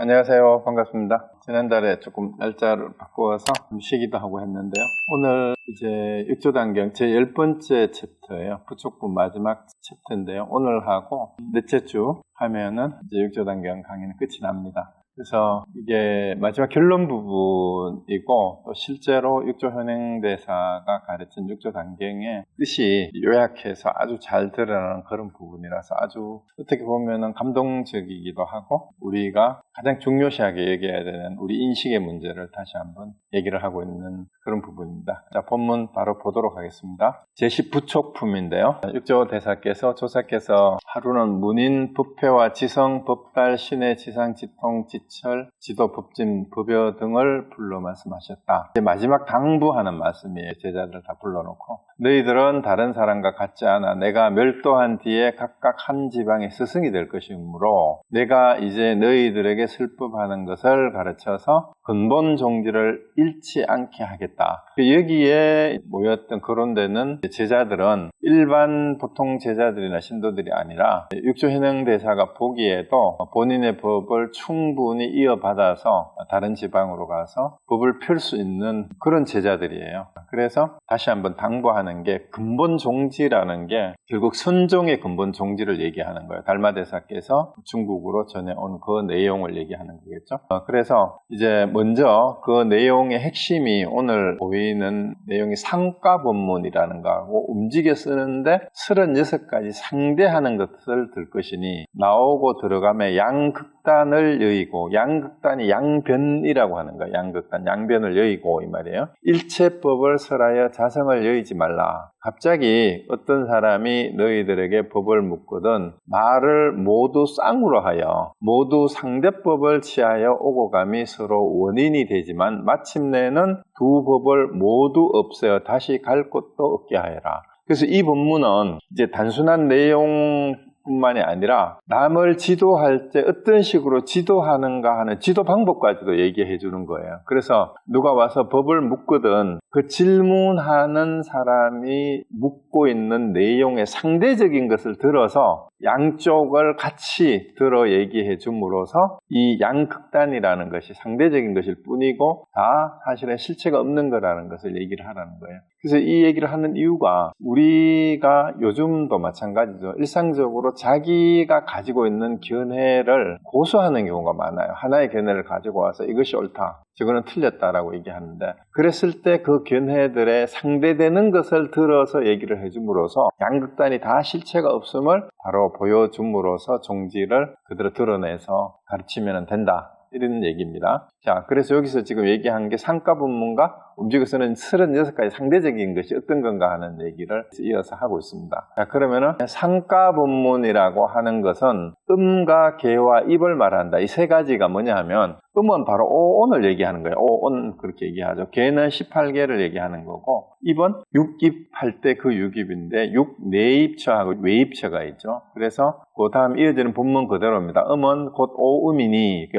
안녕하세요. 반갑습니다. 지난달에 조금 날짜를 바꾸어서 좀 쉬기도 하고 했는데요. 오늘 이제 육조단경 제 10번째 챕터예요. 부촉부 마지막 챕터인데요. 오늘 하고 넷째 주 하면은 이제 육조단경 강의는 끝이 납니다. 그래서 이게 마지막 결론 부분이고 또 실제로 육조현행대사가 가르친 육조단경의 뜻이 요약해서 아주 잘 드러나는 그런 부분이라서 아주 어떻게 보면은 감동적이기도 하고 우리가 가장 중요시하게 얘기해야 되는 우리 인식의 문제를 다시 한번 얘기를 하고 있는 그런 부분입니다. 자, 본문 바로 보도록 하겠습니다. 제10부촉품인데요. 육조대사께서 조사께서 하루는 문인, 부패와 지성, 법달, 신의, 지상, 지통, 지철, 지도, 법진, 법여 등을 불러 말씀하셨다. 이제 마지막 당부하는 말씀이에요. 제자들 다 불러놓고 너희들은 다른 사람과 같지 않아 내가 멸도한 뒤에 각각 한 지방의 스승이 될 것이므로 내가 이제 너희들에게 슬법하는 것을 가르쳐서 근본 종지를 잃지 않게 하겠다. 여기에 모였던 그런 데는 제자들은 일반 보통 제자들이나 신도들이 아니라 육조현행대사가 보기에도 본인의 법을 충분히 이어받아서 다른 지방으로 가서 법을 펼 수 있는 그런 제자들이에요. 그래서 다시 한번 당부하는 게 근본 종지라는 게 결국 선종의 근본 종지를 얘기하는 거예요. 달마대사께서 중국으로 전해온 그 내용을 얘기하는 거겠죠. 그래서 이제 먼저 그 내용의 핵심이 오늘 보이는 내용이 상가본문이라는 거하고 움직여 쓰는데 36가지 상대하는 것을 들 것이니 나오고 들어가며 양극단을 여의고 양극단이 양변이라고 하는 거예요. 양극단, 양변을 여의고 이 말이에요. 일체법을 설하여 자성을 여의지 말라. 갑자기 어떤 사람이 너희들에게 법을 묻거든 말을 모두 쌍으로 하여 모두 상대법을 취하여 오고 감이 서로 원인이 되지만 마침내는 두 법을 모두 없애어 다시 갈 곳도 없게 하여라. 그래서 이 본문은 이제 단순한 내용뿐만이 아니라 남을 지도할 때 어떤 식으로 지도하는가 하는 지도 방법까지도 얘기해 주는 거예요. 그래서 누가 와서 법을 묻거든 그 질문하는 사람이 묻고 있는 내용의 상대적인 것을 들어서 양쪽을 같이 들어 얘기해 줌으로써 이 양극단이라는 것이 상대적인 것일 뿐이고 다 사실은 실체가 없는 거라는 것을 얘기를 하라는 거예요. 그래서 이 얘기를 하는 이유가 우리가 요즘도 마찬가지죠. 일상적으로 자기가 가지고 있는 견해를 고수하는 경우가 많아요. 하나의 견해를 가지고 와서 이것이 옳다, 저거는 틀렸다라고 얘기하는데 그랬을 때 그 견해들에 상대되는 것을 들어서 얘기를 해줌으로써 양극단이 다 실체가 없음을 바로 보여줌으로써 종지를 그대로 드러내서 가르치면 된다. 이런 얘기입니다. 자, 그래서 여기서 지금 얘기한 게 상가본문과 움직여서는 36가지 상대적인 것이 어떤 건가 하는 얘기를 이어서 하고 있습니다. 자, 그러면은 상가본문이라고 하는 것은 음과 개와 입을 말한다. 이 세 가지가 뭐냐 하면 음은 바로 오온을 얘기하는 거예요. 오온 그렇게 얘기하죠. 개는 18개를 얘기하는 거고 입은 육입할 때 그 육입인데 육내입처하고 외입처가 있죠. 그래서 그 다음 이어지는 본문 그대로입니다. 음은 곧 오음이니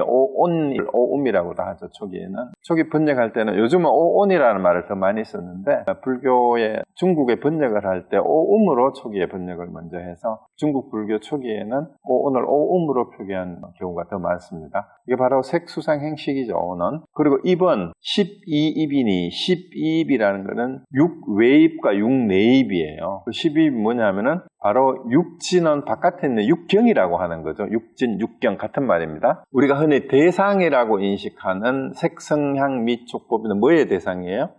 오음이라고도 하죠. 초기에는. 초기 번역할 때는 요즘은 오온이라는 말을 더 많이 썼는데 불교의 중국의 번역을 할 때 오음으로 초기에 번역을 먼저 해서 중국 불교 초기에는 오온을 오음으로 표기한 경우가 더 많습니다. 이게 바로 색수상행식이죠. 오는. 그리고 입은 12입이니 12입이라는 것은 육외입과 육내입이에요. 그 12입이 뭐냐면은 바로 육진은 바깥에 있는 육경이라고 하는 거죠. 육진, 육경 같은 말입니다. 우리가 흔히 대상이라고 인식하는 색성향 및 촉법은 뭐의 대상이에요?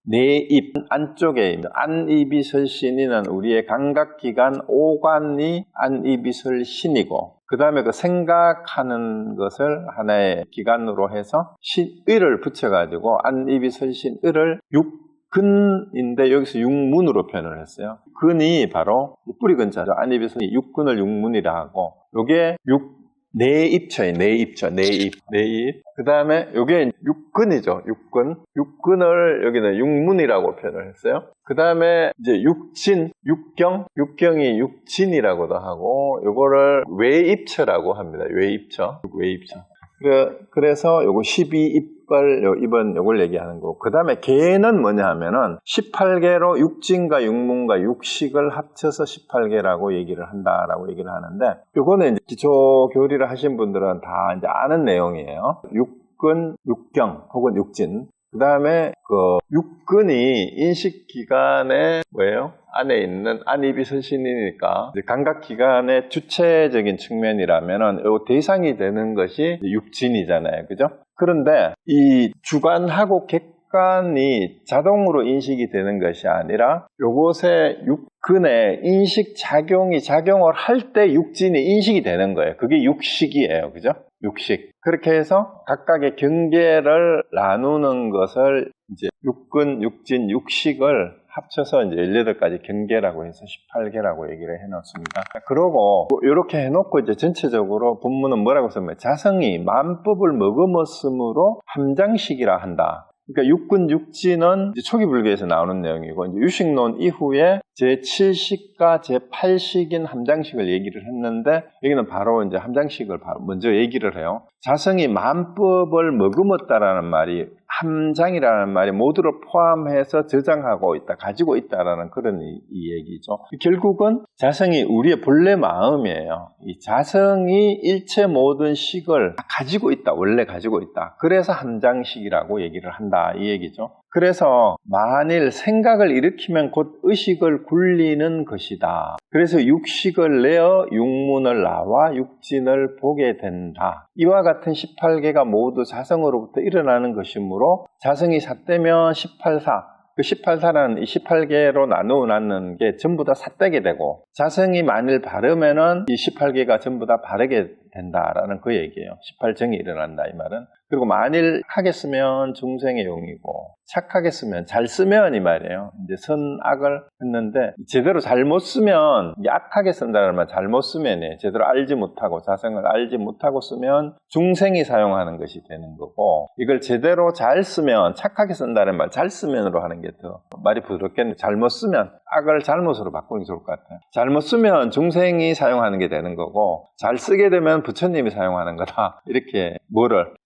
내입 안쪽에 안입이 설신이는 우리의 감각기관 오관이 안입이 설신이고 그 다음에 그 생각하는 것을 하나의 기관으로 해서 의를 붙여가지고 안입이 설신 의를 육근인데 여기서 육문으로 표현을 했어요. 근이 바로 뿌리 근자죠. 안입이 설신 육근을 육문이라 하고 요게 내입처예요. 내입. 그 다음에 요게 육근이죠. 육근을 여기는 육문이라고 표현을 했어요. 그 다음에 이제 육경이 육진이라고도 하고 요거를 외입처라고 합니다. 외입처. 그래서 요거 12입벌, 이번 요걸 얘기하는 거고. 그 다음에 개는 뭐냐 하면은 18개로 육진과 육문과 육식을 합쳐서 18개라고 얘기를 한다라고 얘기를 하는데, 요거는 이제 기초 교리를 하신 분들은 다 이제 아는 내용이에요. 육근, 육경 혹은 육진. 그 다음에 육근이 인식기관에 뭐예요? 안에 있는 안입이설신이니까 감각기관의 주체적인 측면이라면은 요 대상이 되는 것이 육진이잖아요. 그죠? 그런데 이 주관하고 객관이 자동으로 인식이 되는 것이 아니라 요것의 육근의 작용을 할 때 육진이 인식이 되는 거예요. 그게 육식이에요. 그죠? 육식. 그렇게 해서 각각의 경계를 나누는 것을 이제 육근, 육진, 육식을 합쳐서 이제 18가지 경계라고 해서 18개라고 얘기를 해놓습니다. 그러고 이렇게 해놓고 이제 전체적으로 본문은 뭐라고 썼냐면 자성이 만법을 머금었으므로 함장식이라 한다. 그러니까 육근, 육진은 이제 초기 불교에서 나오는 내용이고, 이제 유식론 이후에 제7식과 제8식인 함장식을 얘기를 했는데, 여기는 바로 이제 함장식을 먼저 얘기를 해요. 자성이 만법을 머금었다라는 말이, 함장이라는 말이 모두를 포함해서 저장하고 있다, 가지고 있다라는 그런 이 얘기죠. 결국은 자성이 우리의 본래 마음이에요. 이 자성이 일체 모든 식을 가지고 있다, 원래 가지고 있다. 그래서 함장식이라고 얘기를 한다, 이 얘기죠. 그래서 만일 생각을 일으키면 곧 의식을 굴리는 것이다. 그래서 육식을 내어 육문을 나와 육진을 보게 된다. 이와 같은 18개가 모두 자성으로부터 일어나는 것이므로 자성이 삿되면 18사, 그 18사라는 이 18개로 나누어놨는 게 전부 다 삿되게 되고, 자성이 만일 바르면은 이 18개가 전부 다 바르게 된다라는 그 얘기예요. 18정이 일어난다, 이 말은. 그리고 만일 하겠으면 중생의 용이고, 착하게 쓰면, 잘 쓰면 이 말이에요. 이제 선악을 했는데, 제대로 잘못 쓰면, 악하게 쓴다는 말, 잘못 쓰면, 제대로 알지 못하고, 자성을 알지 못하고 쓰면 중생이 사용하는 것이 되는 거고, 이걸 제대로 잘 쓰면, 착하게 쓴다는 말, 잘 쓰면으로 하는 게 더 말이 부드럽겠네. 잘못 쓰면, 악을 잘못으로 바꾸는 게 좋을 것 같아요. 잘못 쓰면 중생이 사용하는 게 되는 거고, 잘 쓰게 되면 부처님이 사용하는 거다. 이렇게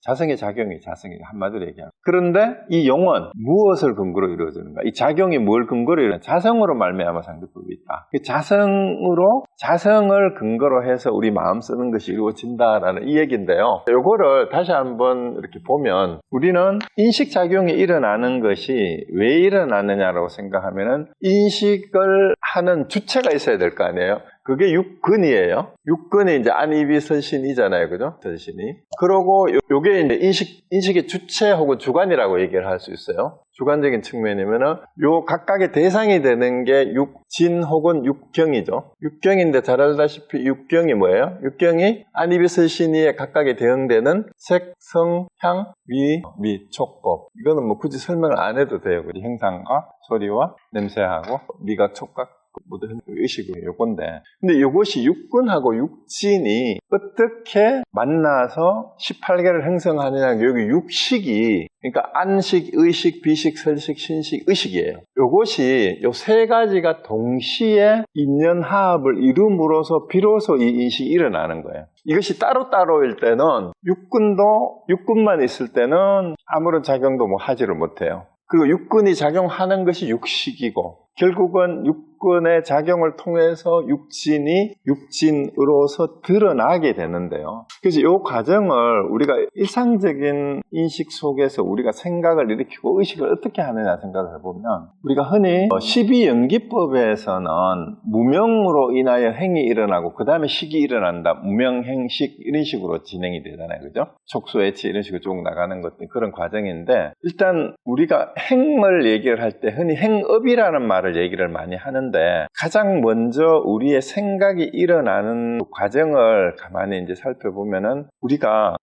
자성의 작용이 한마디로 얘기하고. 그런데 이 용은 무엇을 근거로 이루어지는가? 이 작용이 뭘 근거로 이루어지는가? 자성으로 말미암아 상대법이 있다. 그 자성을 근거로 해서 우리 마음 쓰는 것이 이루어진다라는 이 얘기인데요. 요거를 다시 한번 이렇게 보면, 우리는 인식작용이 일어나는 것이 왜 일어나느냐라고 생각하면은 인식을 하는 주체가 있어야 될 거 아니에요? 그게 육근이에요. 육근이 이제 안입이설신이잖아요. 그죠? 설신이. 그러고 요게 이제 인식의 주체 혹은 주관이라고 얘기를 할 수 있어요. 주관적인 측면이면은 요 각각의 대상이 되는 게 육진 혹은 육경이죠. 육경인데 잘 알다시피 육경이 뭐예요? 육경이 안입이설신이에 각각에 대응되는 색, 성, 향, 미, 촉법. 이거는 뭐 굳이 설명을 안 해도 돼요. 형상과 소리와 냄새하고 미각, 촉각, 모든 의식은 요건데, 근데 이것이 육근하고 육진이 어떻게 만나서 18개를 형성하느냐, 여기 육식이, 그러니까 안식, 의식, 비식, 설식, 신식, 의식이에요. 이것이 요 세 가지가 동시에 인연화합을 이룸으로써 비로소 이 인식이 일어나는 거예요. 이것이 따로따로일 때는 육근만 있을 때는 아무런 작용도 하지를 못해요. 그리고 육근이 작용하는 것이 육식이고, 결국은 육근의 작용을 통해서 육진이 육진으로서 드러나게 되는데요. 그래서 이 과정을 우리가 일상적인 인식 속에서 우리가 생각을 일으키고 의식을 어떻게 하느냐 생각을 해보면, 우리가 흔히 12연기법에서는 무명으로 인하여 행이 일어나고 그 다음에 식이 일어난다, 무명행식 이런 식으로 진행이 되잖아요. 그죠? 촉수애치 이런 식으로 쭉 나가는 것들, 그런 과정인데, 일단 우리가 행을 얘기를 할 때 흔히 행업이라는 말을 얘기를 많이 하는데, 가장 먼저 우리의 생각이 일어나는 과정을 가만히 이제 살펴보면은, 우리가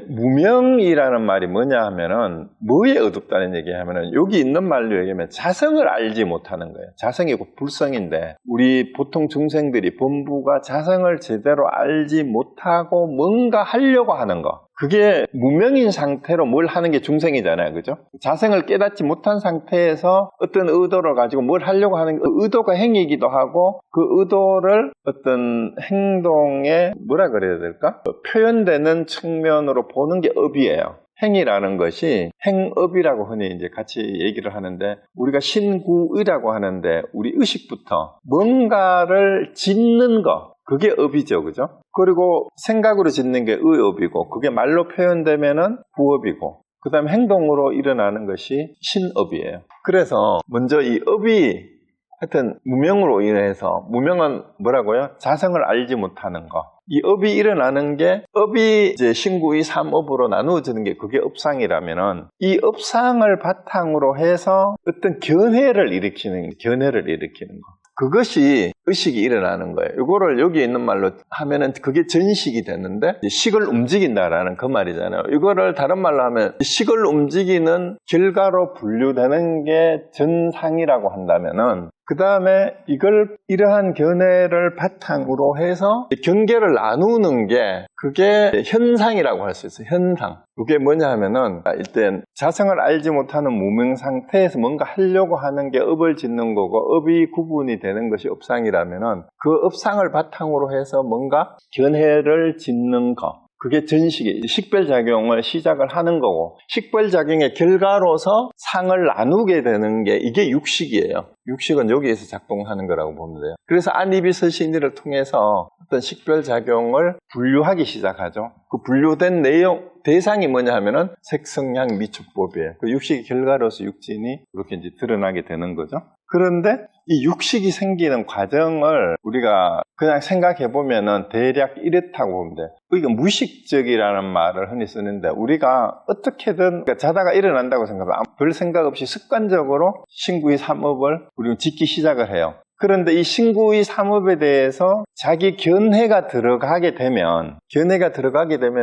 무명이라는 말이 뭐냐 하면은, 뭐에 어둡다는 얘기 하면은, 여기 있는 말로 얘기하면 자성을 알지 못하는 거예요. 자성이고 불성인데, 우리 보통 중생들이 본부가 자성을 제대로 알지 못하고 뭔가 하려고 하는 거, 그게 무명인 상태로 뭘 하는 게 중생이잖아요. 그죠? 자성을 깨닫지 못한 상태에서 어떤 의도를 가지고 뭘 하려고 하는 그 의도가 행위이기도 하고 그 의도를 어떤 행동에 뭐라 그래야 될까? 표현되는 측면으로 보는 게 업이에요. 행위라는 것이 행업이라고 흔히 이제 같이 얘기를 하는데 우리가 신구의라고 하는데 우리 의식부터 뭔가를 짓는 거 그게 업이죠. 그죠? 그리고 생각으로 짓는 게 의업이고 그게 말로 표현되면은 구업이고 그 다음에 행동으로 일어나는 것이 신업이에요. 그래서 먼저 이 업이 하여튼 무명으로 인해서 무명은 뭐라고요? 자성을 알지 못하는 거. 이 업이 일어나는 게 업이 이제 신구의 3업으로 나누어지는 게 그게 업상이라면은 이 업상을 바탕으로 해서 어떤 견해를 일으키는 거. 그것이 의식이 일어나는 거예요. 이거를 여기 있는 말로 하면은 그게 전식이 되는데 식을 움직인다라는 그 말이잖아요. 이거를 다른 말로 하면 식을 움직이는 결과로 분류되는 게 전상이라고 한다면은 그 다음에 이러한 견해를 바탕으로 해서 경계를 나누는 게 그게 현상이라고 할 수 있어요. 현상. 그게 뭐냐 하면은 일단 자성을 알지 못하는 무명 상태에서 뭔가 하려고 하는 게 업을 짓는 거고 업이 구분이 되는 것이 업상이라면은 그 업상을 바탕으로 해서 뭔가 견해를 짓는 거. 그게 전식이 식별작용을 시작을 하는 거고 식별작용의 결과로서 상을 나누게 되는 게 이게 육식이에요. 육식은 여기에서 작동하는 거라고 보면 돼요. 그래서 안이비설신이를 통해서 어떤 식별작용을 분류하기 시작하죠. 그 분류된 내용 대상이 뭐냐 하면은 색성향 미축법이에요. 그 육식의 결과로서 육진이 그렇게 이제 드러나게 되는 거죠. 그런데 이 육식이 생기는 과정을 우리가 그냥 생각해 보면은 대략 이렇다고 보면 돼요. 이거 무의식적이라는 말을 흔히 쓰는데 우리가 어떻게든 자다가 일어난다고 생각하면 별 생각 없이 습관적으로 신구의 3업을 우리가 짓기 시작을 해요. 그런데 이 신구의 3업에 대해서 자기 견해가 들어가게 되면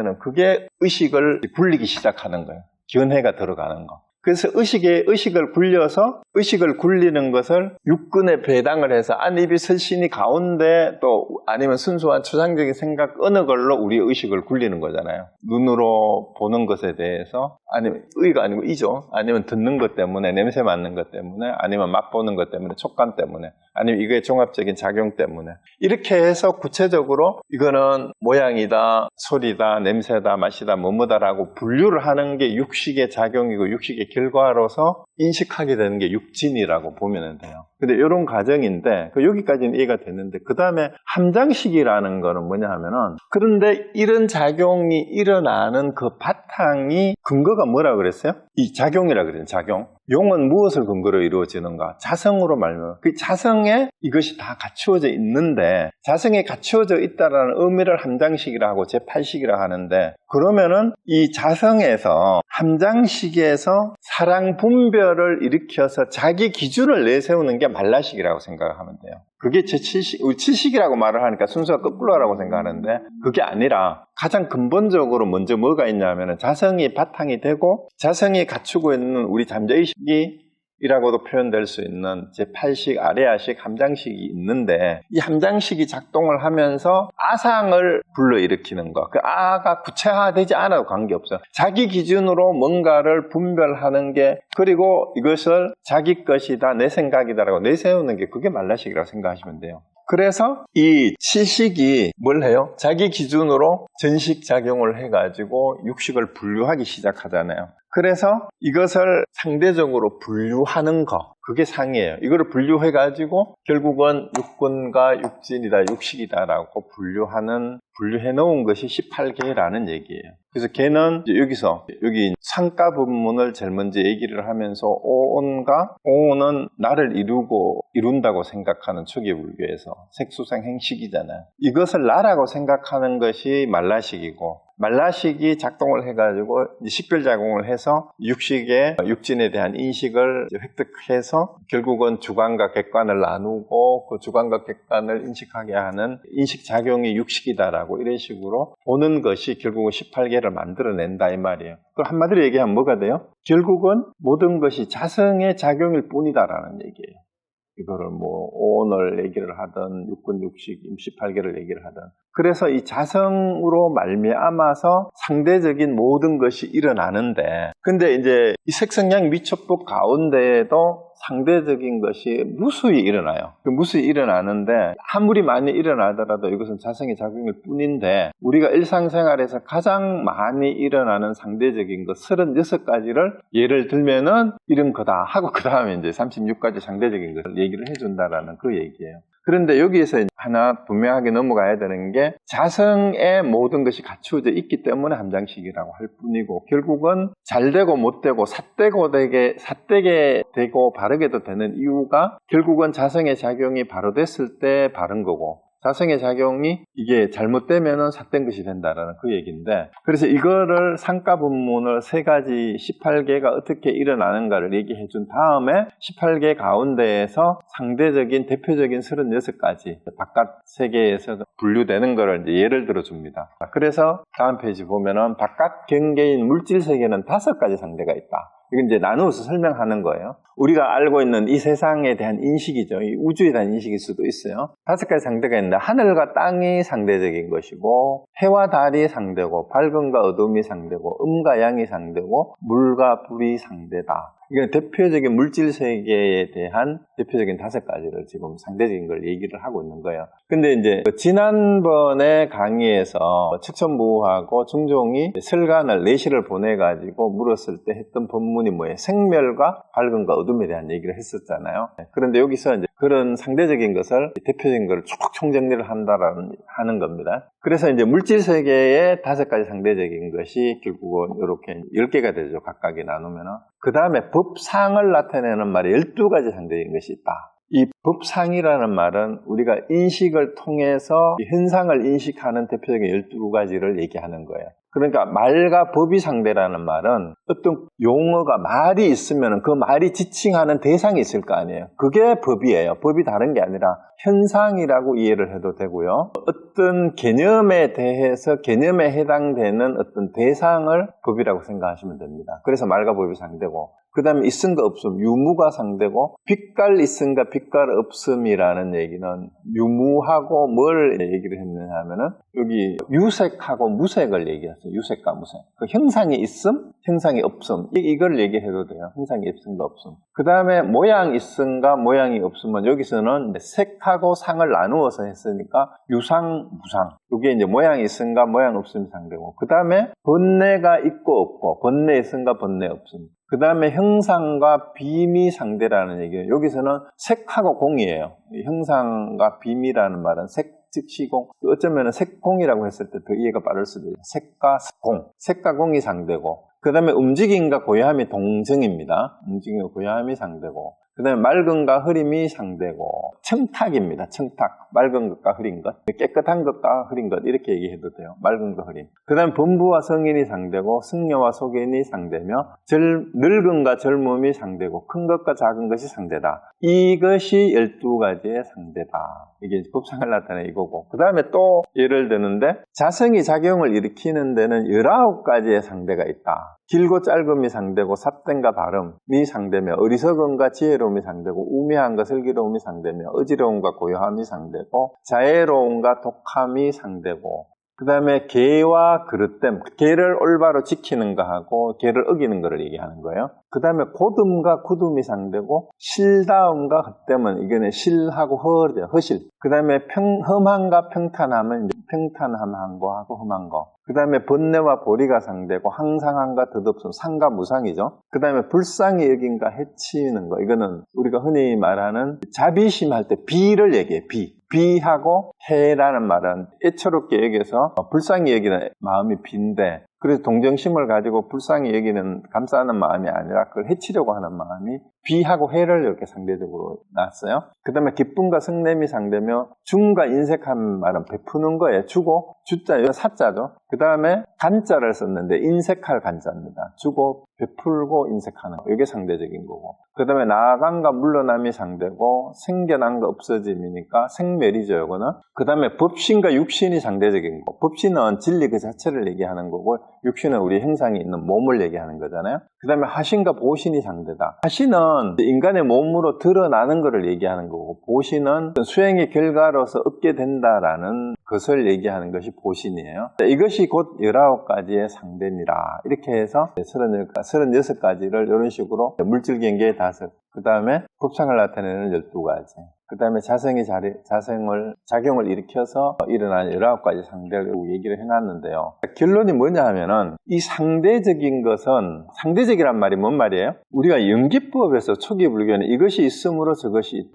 은 그게 의식을 굴리기 시작하는 거예요. 견해가 들어가는 거. 그래서 의식을 굴려서 의식을 굴리는 것을 육근에 배당을 해서 안이비설신이 가운데 또 아니면 순수한 추상적인 생각 어느 걸로 우리의 의식을 굴리는 거잖아요. 눈으로 보는 것에 대해서 아니면 의가 아니고 이죠. 아니면 듣는 것 때문에 냄새 맡는 것 때문에 아니면 맛보는 것 때문에 촉감 때문에 아니면 이거의 종합적인 작용 때문에 이렇게 해서 구체적으로 이거는 모양이다, 소리다, 냄새다, 맛이다, 뭐뭐다라고 분류를 하는 게 육식의 작용이고 육식의 결과로서 인식하게 되는 게 육진이라고 보면 돼요. 근데 이런 과정인데 여기까지는 이해가 됐는데 그 다음에 함장식이라는 거는 뭐냐 하면은 그런데 이런 작용이 일어나는 그 바탕이 근거가 뭐라 그랬어요? 이 작용이라 그래요. 작용. 용은 무엇을 근거로 이루어지는가? 자성으로 말하면 그 자성에 이것이 다 갖추어져 있는데 자성에 갖추어져 있다라는 의미를 함장식이라 하고 제8식이라 하는데 그러면은 이 자성에서 함장식에서 사랑 분별을 일으켜서 자기 기준을 내세우는 게 말라식이라고 생각하면 돼요. 그게 제7식, 우리 7식이라고 말을 하니까 순서가 거꾸로라고 생각하는데 그게 아니라 가장 근본적으로 먼저 뭐가 있냐면 자성이 바탕이 되고 자성이 갖추고 있는 우리 잠재의식이 이라고도 표현될 수 있는 제8식, 아레아식, 함장식이 있는데 이 함장식이 작동을 하면서 아상을 불러일으키는 거. 그 아가 구체화되지 않아도 관계없어요. 자기 기준으로 뭔가를 분별하는 게 그리고 이것을 자기 것이다, 내 생각이다라고 내세우는 게 그게 말라식이라고 생각하시면 돼요. 그래서 이 7식이 뭘 해요? 자기 기준으로 전식작용을 해가지고 육식을 분류하기 시작하잖아요. 그래서 이것을 상대적으로 분류하는 거, 그게 상이에요. 이거를 분류해가지고 결국은 육근과 육진이다, 육식이다라고 분류해 놓은 것이 18개라는 얘기예요. 그래서 걔는 여기 상가 부문을 제일 먼저 얘기를 하면서 오는 나를 이룬다고 생각하는 초기 불교에서 색수상 행식이잖아요. 이것을 나라고 생각하는 것이 말라식이고 말라식이 작동을 해가지고 식별작용을 해서 육진에 대한 인식을 획득해서 결국은 주관과 객관을 나누고 그 주관과 객관을 인식하게 하는 인식작용이 육식이다라고 이런 식으로 보는 것이 결국은 18개를 만들어낸다 이 말이에요. 그럼 한마디로 얘기하면 뭐가 돼요? 결국은 모든 것이 자성의 작용일 뿐이다라는 얘기예요. 이거를 뭐 오늘 얘기를 하든 육군 육식 임시 8개를 얘기를 하든 그래서 이 자성으로 말미암아서 상대적인 모든 것이 일어나는데 근데 이제 이 색성양 미첩법 가운데에도 상대적인 것이 무수히 일어나요. 무수히 일어나는데 아무리 많이 일어나더라도 이것은 자성의 작용일 뿐인데 우리가 일상생활에서 가장 많이 일어나는 상대적인 것 36가지를 예를 들면은 이런 거다 하고 그 다음에 이제 36가지 상대적인 것을 얘기를 해준다라는 그 얘기예요. 그런데 여기에서 하나 분명하게 넘어가야 되는 게 자성의 모든 것이 갖추어져 있기 때문에 함장식이라고 할 뿐이고 결국은 잘 되고 못 되고 삿되게 되고 바르게도 되는 이유가 결국은 자성의 작용이 바로 됐을 때 바른 거고 자성의 작용이 이게 잘못되면은 삿된 것이 된다라는 그 얘기인데 그래서 이거를 상가분문을 3가지 18개가 어떻게 일어나는가를 얘기해 준 다음에 18개 가운데에서 상대적인 대표적인 36가지 바깥 세계에서 분류되는 거를 이제 예를 들어 줍니다. 그래서 다음 페이지 보면은 바깥 경계인 물질 세계는 5가지 상대가 있다. 이건 이제 나누어서 설명하는 거예요. 우리가 알고 있는 이 세상에 대한 인식이죠. 이 우주에 대한 인식일 수도 있어요. 5가지 상대가 있는데 하늘과 땅이 상대적인 것이고 해와 달이 상대고 밝음과 어둠이 상대고 음과 양이 상대고 물과 불이 상대다. 이게 대표적인 물질 세계에 대한 대표적인 5가지를 지금 상대적인 걸 얘기를 하고 있는 거예요. 근데 이제 지난번에 강의에서 측천부하고 중종이 설관을 내시를 보내가지고 물었을 때 했던 본문이 뭐예요? 생멸과 밝음과 어둠에 대한 얘기를 했었잖아요. 그런데 여기서 이제 그런 상대적인 것을 대표적인 것을 쭉 총정리를 하는 겁니다. 그래서 이제 물질 세계의 5가지 상대적인 것이 결국은 이렇게 10개가 되죠. 각각이 나누면은. 그 다음에 법상을 나타내는 말이 12가지 상대적인 것이 있다. 이 법상이라는 말은 우리가 인식을 통해서 현상을 인식하는 대표적인 12가지를 얘기하는 거예요. 그러니까 말과 법이 상대라는 말은 어떤 용어가 말이 있으면 그 말이 지칭하는 대상이 있을 거 아니에요. 그게 법이에요. 법이 다른 게 아니라 현상이라고 이해를 해도 되고요. 어떤 개념에 대해서 개념에 해당되는 어떤 대상을 법이라고 생각하시면 됩니다. 그래서 말과 법이 상대고 그 다음에 있음과 없음, 유무가 상대고 빛깔 있음과 빛깔 없음이라는 얘기는 유무하고 뭘 얘기를 했느냐 하면은 여기 유색하고 무색을 얘기했어요. 유색과 무색. 그 형상이 있음, 형상이 없음 이걸 얘기해도 돼요. 형상이 있음과 없음. 그 다음에 모양 있음과 모양이 없음은 여기서는 색하고 상을 나누어서 했으니까 유상, 무상. 이게 이제 모양이 있음과 모양 없음이 상대고 그 다음에 번뇌가 있고 없고 번뇌 있음과 번뇌 없음. 그 다음에 형상과 빔이 상대라는 얘기예요. 여기서는 색하고 공이에요. 형상과 빔이라는 말은 색, 즉 시공. 어쩌면 색공이라고 했을 때 더 이해가 빠를 수도 있어요. 색과 공. 색과 공이 상대고 그 다음에 움직임과 고요함이 동정입니다. 움직임과 고요함이 상대고 그 다음에 맑음과 흐림이 상대고 청탁입니다. 청탁. 맑은 것과 흐린 것. 깨끗한 것과 흐린 것 이렇게 얘기해도 돼요. 맑은 것, 흐림. 그 다음에 범부와 성인이 상대고 승려와 소견이 상대며 늙음과 젊음이 상대고 큰 것과 작은 것이 상대다. 이것이 12가지의 상대다. 이게 법상을 나타내 이거고 그 다음에 또 예를 드는데 자성이 작용을 일으키는 데는 19가지의 상대가 있다. 길고 짧음이 상대고 삿됨과 바름이 상대며 어리석음과 지혜로움이 상대고 우매함과 슬기로움이 상대며 어지러움과 고요함이 상대고 자애로움과 독함이 상대고 그 다음에 계와 그릇됨, 계를 올바로 지키는 거하고 계를 어기는 거를 얘기하는 거예요. 그 다음에 고듬과 굳음이 상대고 실다움과 헛됨은 이거는 실하고 허실. 그 다음에 험함과 평탄함은 평탄함한 거하고 험한 거. 그 다음에 번뇌와 보리가 상대고 항상함과 덧없음, 상과 무상이죠. 그 다음에 불쌍히 여긴과 해치는 거. 이거는 우리가 흔히 말하는 자비심할 때 비를 얘기해. 비하고 해라는 말은 애처롭게 여겨서 불쌍히 여기는 마음이 비인데 그래서 동정심을 가지고 불쌍히 여기는 감싸는 마음이 아니라 그걸 해치려고 하는 마음이 비하고 해를 이렇게 상대적으로 놨어요. 그 다음에 기쁨과 성냄이 상대며 중과 인색한 말은 베푸는 거예요. 주고 주자, 이건 사자죠. 그 다음에 간자를 썼는데 인색할 간자입니다. 주고 베풀고 인색하는 거. 이게 상대적인 거고. 그 다음에 나아간과 물러남이 상대고 생겨난과 없어짐이니까 생멸이죠. 이거는. 그 다음에 법신과 육신이 상대적인 거. 법신은 진리 그 자체를 얘기하는 거고 육신은 우리 형상이 있는 몸을 얘기하는 거잖아요. 그 다음에 하신과 보신이 상대다. 하신은 인간의 몸으로 드러나는 것을 얘기하는 거고 보신은 수행의 결과로서 얻게 된다라는 것을 얘기하는 것이 보신이에요. 이것이 곧 19가지의 상대니라. 이렇게 해서 36가지를 이런 식으로 물질 경계의 5, 그 다음에 법상을 나타내는 12가지, 그 다음에 작용을 일으켜서 일어나는 19가지 상대를 얘기를 해놨는데요. 결론이 뭐냐 하면은 이 상대적인 것은, 상대적이란 말이 뭔 말이에요? 우리가 연기법에서 초기 불교는 이것이 있으므로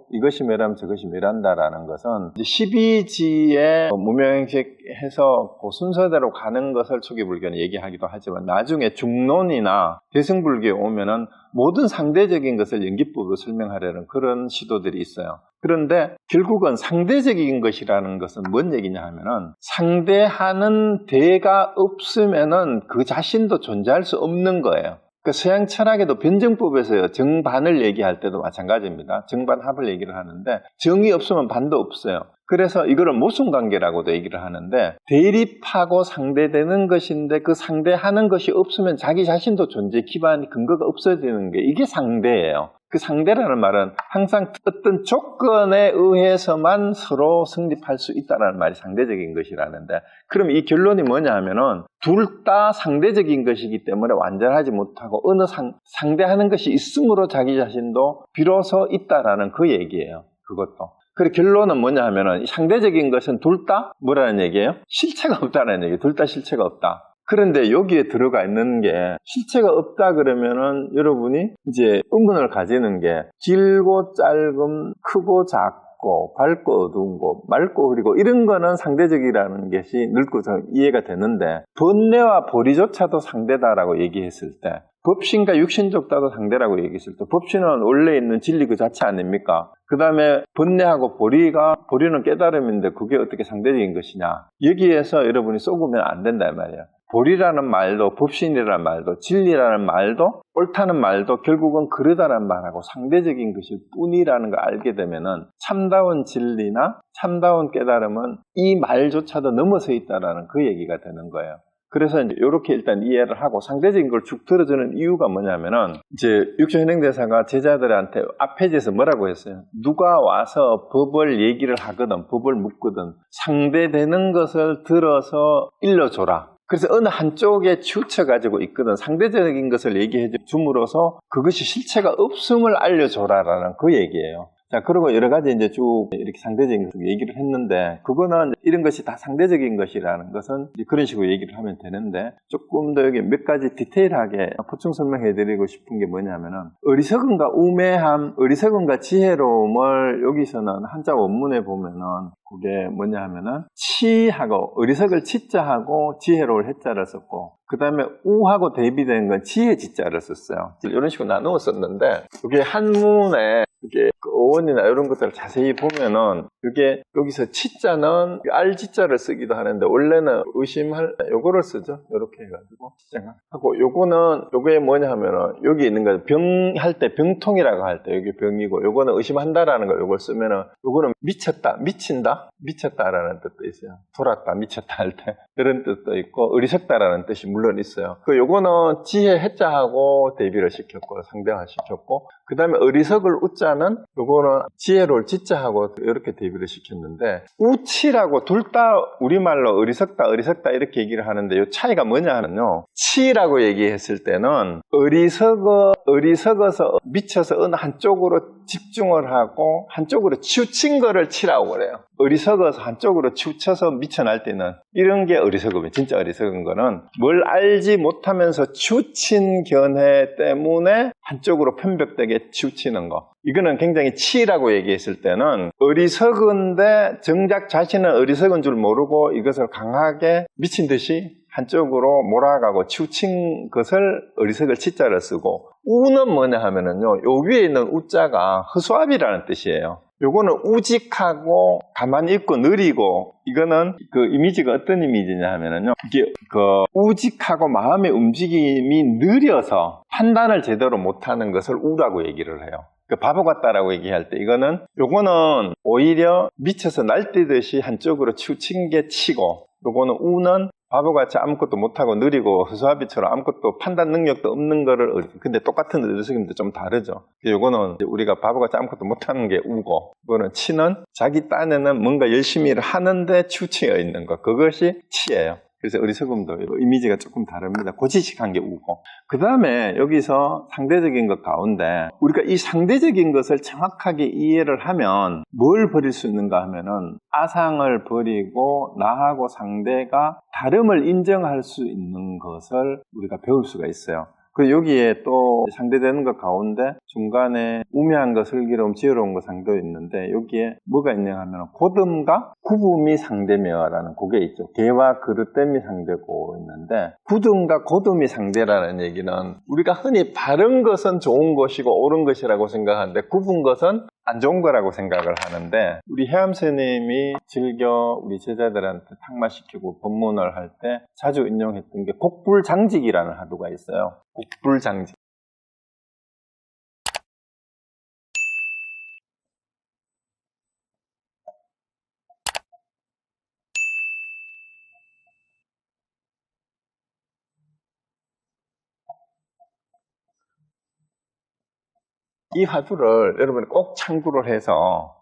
이것이 멸하면 저것이 멸한다라는 것은 12지에 무명행식해서 그 순서대로 가는 것을 초기 불교는 얘기하기도 하지만 나중에 중론이나 대승불교에 오면은 모든 상대적인 것을 연기법으로 설명하려는 그런 시도들이 있어요. 그런데 결국은 상대적인 것이라는 것은 뭔 얘기냐 하면은 상대하는 대가 없으면은 그 자신도 존재할 수 없는 거예요. 그 서양 철학에도 변정법에서요, 정반을 얘기할 때도 마찬가지입니다. 정반합을 얘기를 하는데 정이 없으면 반도 없어요. 그래서 이거를 모순관계라고도 얘기를 하는데 대립하고 상대되는 것인데 그 상대하는 것이 없으면 자기 자신도 존재 기반 근거가 없어지는 게 이게 상대예요. 그 상대라는 말은 항상 어떤 조건에 의해서만 서로 성립할 수 있다는 말이 상대적인 것이라는데 그럼 이 결론이 뭐냐 하면은 둘 다 상대적인 것이기 때문에 완전하지 못하고 어느 상대하는 것이 있으므로 자기 자신도 비로소 있다라는 그 얘기예요. 그것도. 그리고 결론은 뭐냐 하면은 상대적인 것은 둘 다 뭐라는 얘기예요? 실체가 없다는 얘기예요. 둘 다 실체가 없다. 그런데 여기에 들어가 있는 게 실체가 없다 그러면은 여러분이 이제 의문을 가지는 게 길고 짧음, 크고 작고, 밝고 어두운 거, 맑고 흐리고 이런 거는 상대적이라는 것이 늙고 이해가 되는데 번뇌와 보리조차도 상대다라고 얘기했을 때 법신과 육신족다도 상대라고 얘기했을 때 법신은 원래 있는 진리 그 자체 아닙니까? 그 다음에 번뇌하고 보리는 깨달음인데 그게 어떻게 상대적인 것이냐? 여기에서 여러분이 쏘구면 안 된다 이 말이에요. 보리라는 말도 법신이라는 말도 진리라는 말도 옳다는 말도 결국은 그러다라는 말하고 상대적인 것일 뿐이라는 걸 알게 되면은 참다운 진리나 참다운 깨달음은 이 말조차도 넘어서 있다라는 그 얘기가 되는 거예요. 그래서 이제 이렇게 일단 이해를 하고 상대적인 걸 쭉 들어주는 이유가 뭐냐면은 이제 육조현행대사가 제자들한테 앞 페이지에서 뭐라고 했어요? 누가 와서 법을 얘기를 하거든, 법을 묻거든 상대되는 것을 들어서 일러줘라. 그래서 어느 한쪽에 치우쳐가지고 있거든 상대적인 것을 얘기해 줌으로써 그것이 실체가 없음을 알려줘라라는 그 얘기예요. 자, 그리고 여러 가지 이제 쭉 이렇게 상대적인 것을 얘기를 했는데, 그거는 이런 것이 다 상대적인 것이라는 것은 그런 식으로 얘기를 하면 되는데, 조금 더 여기 몇 가지 디테일하게 보충 설명해 드리고 싶은 게 뭐냐면은, 어리석음과 우매함, 어리석음과 지혜로움을 여기서는 한자 원문에 보면은, 그게 뭐냐 하면은, 치하고, 어리석을 치자하고 지혜로울 해자를 썼고, 그 다음에 우하고 대비된 건 지혜 지자를 썼어요. 이런 식으로 나누어 썼는데, 이게 한문에 이게 어원이나 이런 것들을 자세히 보면은 이게 여기서 치자는 알지자를 쓰기도 하는데 원래는 요거를 쓰죠. 이렇게 해가지고 치자가 하고 요게 뭐냐 하면은 여기 있는 거 병할 때 병통이라고 할 때 여기 병이고 요거는 의심한다라는 거 요걸 쓰면은 요거는 미쳤다, 미쳤다라는 뜻도 있어요. 돌았다, 미쳤다 할 때 그런 뜻도 있고 어리석다라는 뜻이 물론 있어요. 요거는 지혜 해자하고 대비를 시켰고 상대화 시켰고 그 다음에 어리석을 우자는 요거는 지혜로울 지자하고 이렇게 대비를 시켰는데 우치라고 둘 다 우리말로 어리석다 이렇게 얘기를 하는데 요 차이가 뭐냐 하면요. 치라고 얘기했을 때는 어리석어서 미쳐서 어느 한쪽으로 집중을 하고 한쪽으로 치우친 거를 치라고 그래요. 어리석어서 한쪽으로 치우쳐서 미쳐날 때는 이런 게 어리석음이에요. 진짜 어리석은 거는 뭘 알지 못하면서 치우친 견해 때문에 한쪽으로 편벽되게 치우치는 거. 이거는 굉장히 치라고 얘기했을 때는 어리석은데 정작 자신은 어리석은 줄 모르고 이것을 강하게 미친 듯이 한쪽으로 몰아가고 치우친 것을 어리석을 치자를 쓰고 우는 뭐냐 하면은요. 요 위에 있는 우자가 허수아비라는 뜻이에요. 요거는 우직하고 가만히 있고 느리고, 이거는 그 이미지가 어떤 이미지냐 하면은요, 이게 그 우직하고 마음의 움직임이 느려서 판단을 제대로 못하는 것을 우라고 얘기를 해요. 그 바보 같다라고 얘기할 때, 요거는 오히려 미쳐서 날뛰듯이 한쪽으로 치우친 게 치고, 요거는 우는 바보같이 아무것도 못하고 느리고 허수아비처럼 아무것도 판단 능력도 없는 거를, 근데 똑같은 어리석임도 좀 다르죠. 요거는 우리가 바보같이 아무것도 못하는 게 우고, 이거는 치는 자기 딴에는 뭔가 열심히 하는데 치우쳐 있는 거, 그것이 치예요. 그래서 어리석음도 이미지가 조금 다릅니다. 고지식한 게 우고. 그 다음에 여기서 상대적인 것 가운데 우리가 이 상대적인 것을 정확하게 이해를 하면 뭘 버릴 수 있는가 하면은 아상을 버리고 나하고 상대가 다름을 인정할 수 있는 것을 우리가 배울 수가 있어요. 그리고 여기에 또 상대되는 것 가운데 중간에 우매한 것, 슬기로움, 지혜로운 것 상도 있는데, 여기에 뭐가 있냐 하면 고듬과 구분이 상대며라는 그게 있죠. 개와 그릇됨이 상대고 있는데, 구듬과 고듬이 상대라는 얘기는 우리가 흔히 바른 것은 좋은 것이고 옳은 것이라고 생각하는데 굽은 것은 안 좋은 거라고 생각을 하는데, 우리 혜암 스님이 즐겨 우리 제자들한테 탁마시키고 법문을 할 때 자주 인용했던 게 곡불장직이라는 화두가 있어요. 곡불장직. 이 화두를 여러분이 꼭 참고를 해서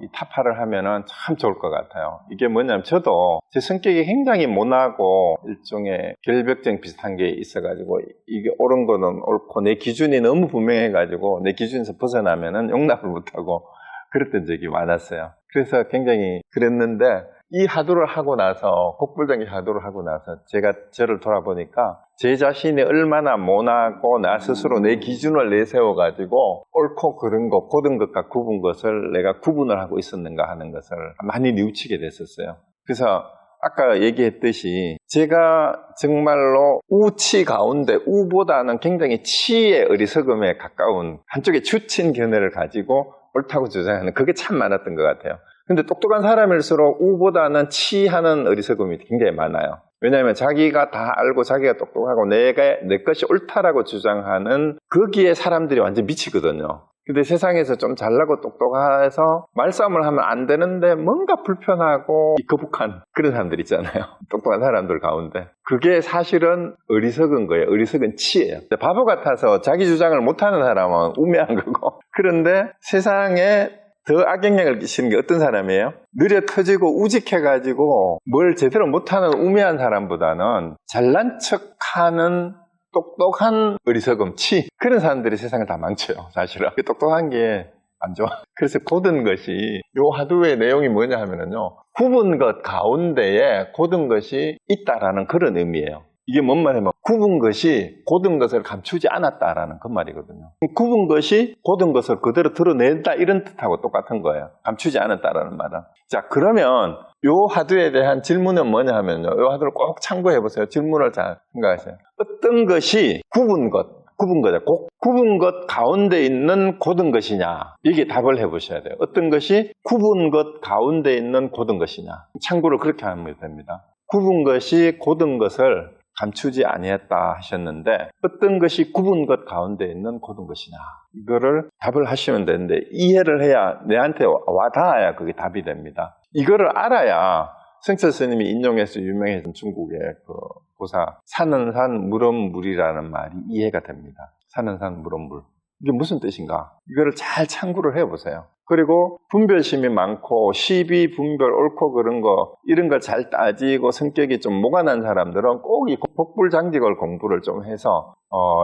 이 타파를 하면은 참 좋을 것 같아요. 이게 뭐냐면, 저도 제 성격이 굉장히 모나고 일종의 결벽증 비슷한 게 있어가지고, 이게 옳은 거는 옳고 내 기준이 너무 분명해가지고 내 기준에서 벗어나면은 용납을 못하고 그랬던 적이 많았어요. 그래서 굉장히 그랬는데, 이 화두를 하고 나서, 곡불장직 화두를 하고 나서 제가 저를 돌아보니까 제 자신이 얼마나 모나고 나 스스로 내 기준을 내세워가지고 옳고 그른 것, 고든 것과 굽은 것을 내가 구분을 하고 있었는가 하는 것을 많이 뉘우치게 됐었어요. 그래서 아까 얘기했듯이 제가 정말로 우치 가운데 우보다는 굉장히 치의 어리석음에 가까운 한쪽에 추친 견해를 가지고 옳다고 주장하는, 그게 참 많았던 것 같아요. 근데 똑똑한 사람일수록 우보다는 치하는 어리석음이 굉장히 많아요. 왜냐하면 자기가 다 알고 자기가 똑똑하고 내 것이 옳다라고 주장하는 거기에 사람들이 완전 미치거든요. 근데 세상에서 좀 잘나고 똑똑해서 말싸움을 하면 안 되는데 뭔가 불편하고 거북한 그런 사람들 있잖아요. 똑똑한 사람들 가운데. 그게 사실은 어리석은 거예요. 어리석은 치예요. 바보 같아서 자기 주장을 못하는 사람은 우매한 거고. 그런데 세상에 더 악영향을 끼치는 게 어떤 사람이에요? 느려 터지고 우직해가지고 뭘 제대로 못하는 우매한 사람보다는 잘난 척하는 똑똑한 어리석음, 치, 그런 사람들이 세상을 다 망쳐요. 사실은 똑똑한 게 안 좋아. 그래서 고든 것이, 요 화두의 내용이 뭐냐 하면은요, 굽은 것 가운데에 고든 것이 있다라는 그런 의미예요. 이게 뭔 말이냐면, 굽은 것이 고든 것을 감추지 않았다라는 그 말이거든요. 굽은 것이 고든 것을 그대로 드러낸다, 이런 뜻하고 똑같은 거예요. 감추지 않았다라는 말은. 자, 그러면 요 화두에 대한 질문은 뭐냐 하면요, 요 화두를 꼭 참고해 보세요. 질문을 잘 생각하세요. 어떤 것이 굽은 거죠. 굽은 것 가운데 있는 고든 것이냐, 이게 답을 해보셔야 돼요. 어떤 것이 굽은 것 가운데 있는 고든 것이냐. 참고로 그렇게 하면 됩니다. 굽은 것이 고든 것을 감추지 아니했다 하셨는데, 어떤 것이 굽은 것 가운데 있는 고든 것이냐, 이거를 답을 하시면 되는데, 이해를 해야, 내한테 와닿아야 그게 답이 됩니다. 이거를 알아야 성철 스님이 인용해서 유명해진 중국의 그 보사 사는 산 물은 물이라는 말이 이해가 됩니다. 사는 산 물은 물, 이게 무슨 뜻인가, 이거를 잘 참고를 해보세요. 그리고 분별심이 많고 시비, 분별, 옳고 그런 거, 이런 걸 잘 따지고 성격이 좀 모관한 사람들은 꼭 이 곡불장직을 공부를 좀 해서